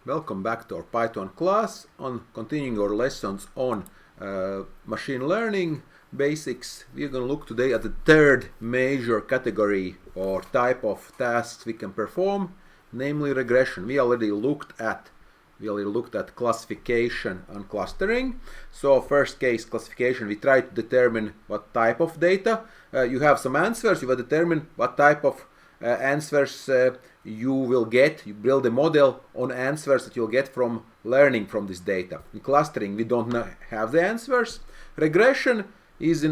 Welcome back to our Python class on continuing our lessons on machine learning basics. We're going to look today at the third major category or type of tasks we can perform, namely regression. We already looked at classification and clustering. So first case, classification, we try to determine what type of data. You have some answers, you will determine what type of answers you will get. You build a model on answers that you'll get from learning from this data. In clustering, we don't have the answers. Regression is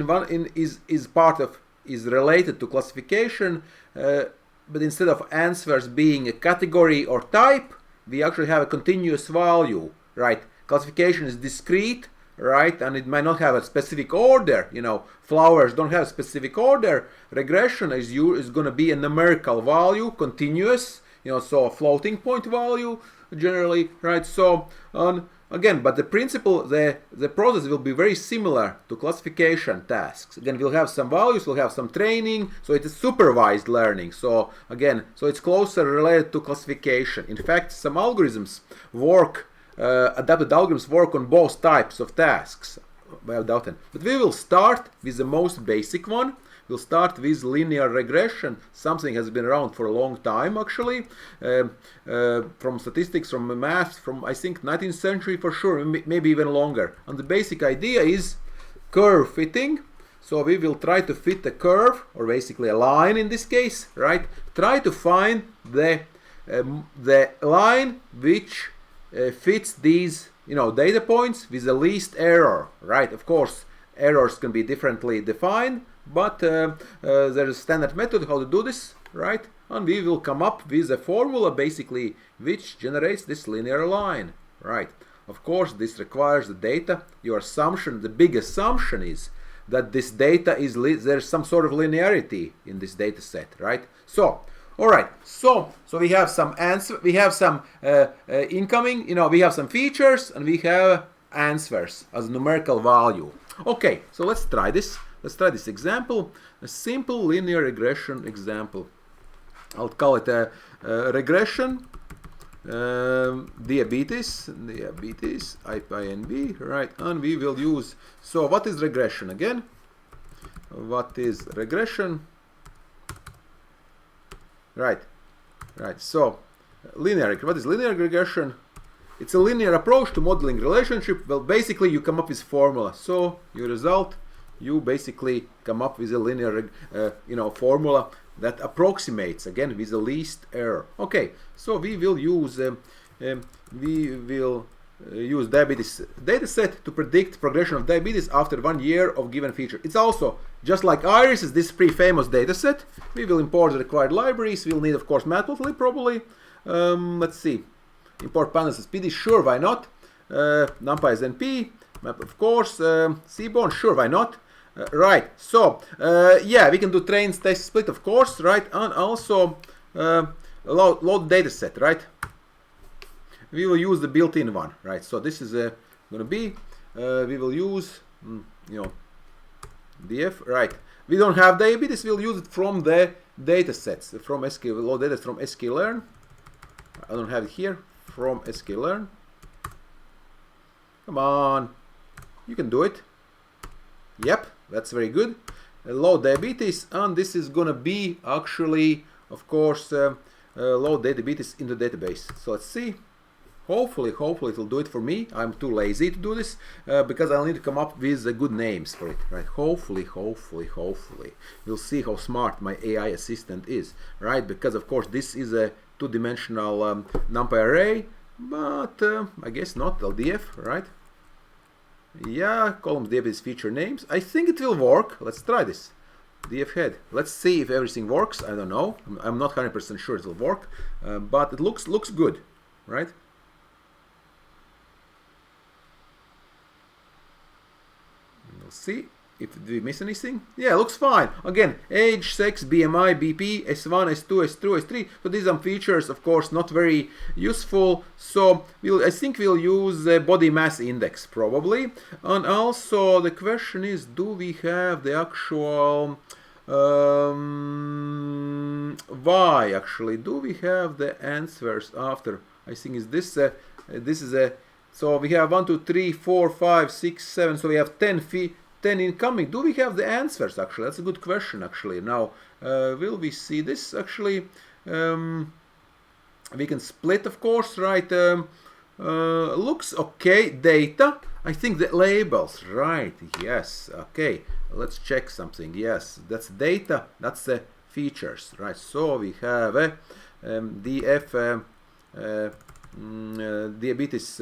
related to classification, but instead of answers being a category or type, we actually have a continuous value, right? Classification is discrete, right? And it might not have a specific order. You know, flowers don't have a specific order. Regression is going to be a numerical value, continuous, you know, so a floating point value generally, right? So again, but the principle, the process will be very similar to classification tasks. Again, we'll have some values, we'll have some training, so it is supervised learning. So again, so it's closer related to classification. In fact, some algorithms work, adapted algorithms work on both types of tasks, but we will start with the most basic one. We'll start with linear regression. Something has been around for a long time, actually, from statistics, from math, from I think 19th century for sure, maybe even longer. And the basic idea is curve fitting. So we will try to fit a curve, or basically a line in this case, right? Try to find the line which fits these, you know, data points with the least error, right? Of course, errors can be differently defined, but there's a standard method how to do this, right? And we will come up with a formula basically which generates this linear line, right? Of course, this requires the data. Your assumption, the big assumption is that this data is there's some sort of linearity in this data set, right? So all right, so we have some answer, we have some incoming, you know, we have some features, and we have answers as a numerical value. Okay, so let's try this. Let's try this example, a simple linear regression example. I'll call it a regression, diabetes, IPNB, right? And we will use, so what is regression again? What is regression? Right. So, what is linear regression? It's a linear approach to modeling relationship. Well, basically, you come up with formula. So, your result, you basically come up with a linear, formula that approximates again with the least error. Okay. So we will use diabetes dataset to predict progression of diabetes after 1 year of given feature. It's also just like iris is this pretty famous dataset. We will import the required libraries. We'll need, of course, matplotlib probably. Let's see, import pandas as PD. Sure, why not? NumPy as NP. Map, of course. Seaborn. Sure, why not? Right. So yeah, we can do train test split, of course, right? And also load dataset, right? We will use the built-in one, right? So this is going to be, we will use, df, right? We don't have diabetes, we'll use it from the data sets, from load data from scikit-learn. I don't have it here, from scikit-learn. Come on, you can do it. Yep, that's very good. Load diabetes, and this is going to be actually, of course, load diabetes in the database. So let's see. Hopefully it will do it for me. I'm too lazy to do this because I'll need to come up with good names for it, right? Hopefully. We'll see how smart my AI assistant is, right? Because of course this is a two-dimensional NumPy array, but I guess not LDF, right? Yeah, columns df is feature names. I think it will work. Let's try this. df head. Let's see if everything works. I don't know. I'm not 100% sure it will work, but it looks good, right? We'll see if we miss anything. Yeah, looks fine. Again, age, sex, BMI, BP, S1, S2, S2, S3. So these are features, of course, not very useful. So I think we'll use body mass index probably. And also the question is, do we have the actual why actually? Do we have the answers after I think is this this is a, so we have 1 2 3 4 5 6 7, so we have 10 incoming. Do we have the answers actually? That's a good question actually. Now will we see this actually? We can split, of course, right? Looks okay. Data, I think the labels, right? Yes, okay, let's check something. Yes, that's data, that's the features, right? So we have DF diabetes,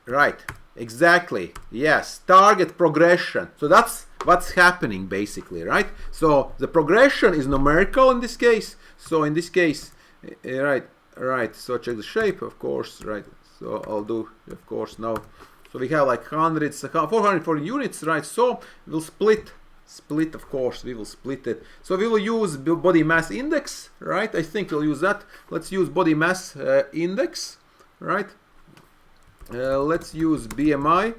right? Exactly, yes, target progression. So that's what's happening basically, right? So the progression is numerical in this case. So in this case, right, so check the shape, of course, right? So I'll do, of course, now. So we have like 440 units, right? So we'll split, of course, we will split it. So we will use body mass index, right? I think we'll use that. Let's use body mass index, right? Let's use BMI,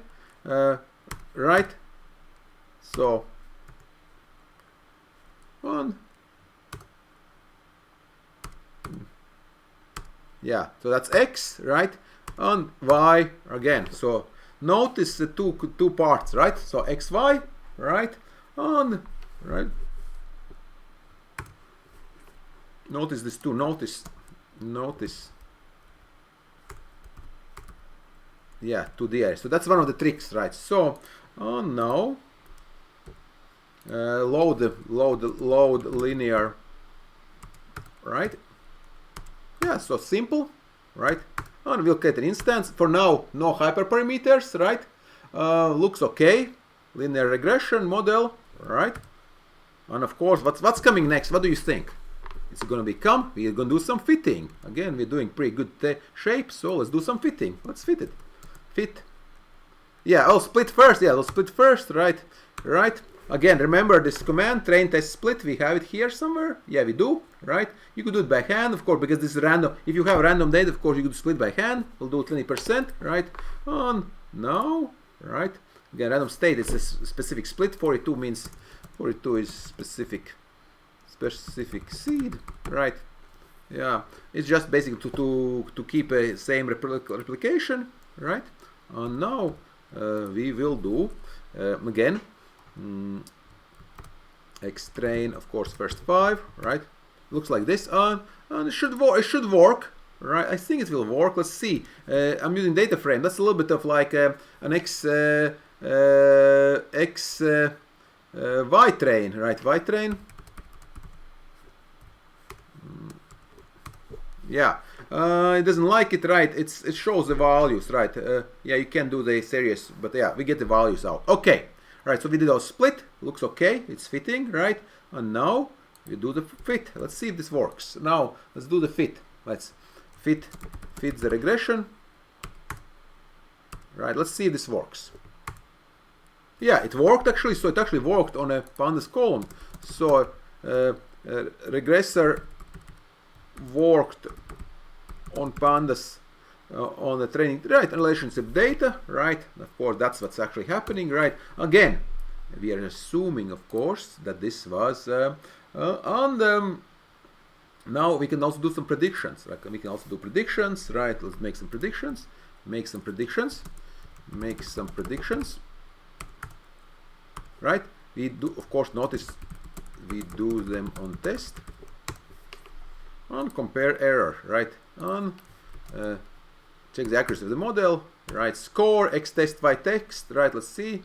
right? So on. Yeah, so that's X, right? And Y again. So notice the two parts, right? So XY, right? And right. Notice this too. Notice. Yeah, to the air. So that's one of the tricks, right? So now load linear, right? Yeah, so simple, right? And we'll get an instance. For now, no hyperparameters, right? Looks okay. Linear regression model, right? And of course, what's coming next? What do you think? It's going to become, we're going to do some fitting. Again, we're doing pretty good shape, so let's do some fitting. Let's fit it. Fit. Yeah, I'll split first. Yeah, I'll split first, right? Right. Again, remember this command, train test split, we have it here somewhere. Yeah, we do, right? You could do it by hand, of course, because this is random. If you have random data, of course, you could split by hand. We'll do 20%, right? On now, right? Again, random state, it's a specific split. 42 means 42 is specific seed, right? Yeah, it's just basically to keep a same replication, right? And now we will do again. X train, of course, first 5, right? Looks like this, and it should work, right? I think it will work. Let's see. I'm using data frame. That's a little bit of like an Y train, right? Y train. Yeah, it doesn't like it, right? It shows the values, right? Yeah, you can do the series, but yeah, we get the values out. Okay. Right, so we did our split, looks okay, it's fitting, right? And now we do the fit. Let's see if this works. Now let's do the fit. Let's fit the regression. Right, let's see if this works. Yeah, it worked actually. So it actually worked on a pandas column. So regressor worked on pandas on the training, right? Relationship data, right? Of course, that's what's actually happening, right? Again, we are assuming, of course, that this was now we can also do some predictions. Like we can also do predictions, right? Let's make some predictions. Right? We do, of course, notice we do them on test, on compare error, right? On check the accuracy of the model, right? Score, X test, Y test, right? Let's see.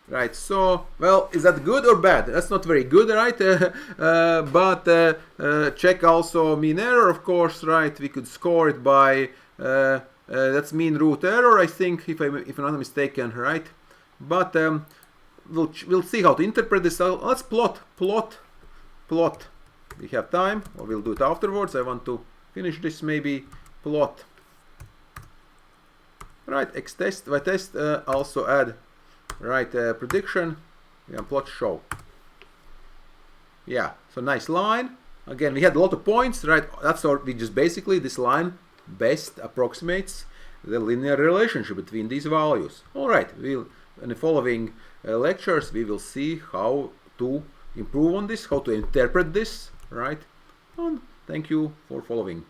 Right, so, well, is that good or bad? That's not very good, right? But check also mean error, of course, right? We could score it by, that's mean root error, I think, if I'm not mistaken, right? But we'll see how to interpret this. Let's plot. We have time, or we'll do it afterwards. I want to finish this, maybe. Plot. Right, X test, Y test, also add, right, prediction, and plot show. Yeah, so nice line. Again, we had a lot of points, right? That's our, we just basically, this line best approximates the linear relationship between these values. All right, we'll, in the following lectures, we will see how to improve on this, how to interpret this, right? And thank you for following.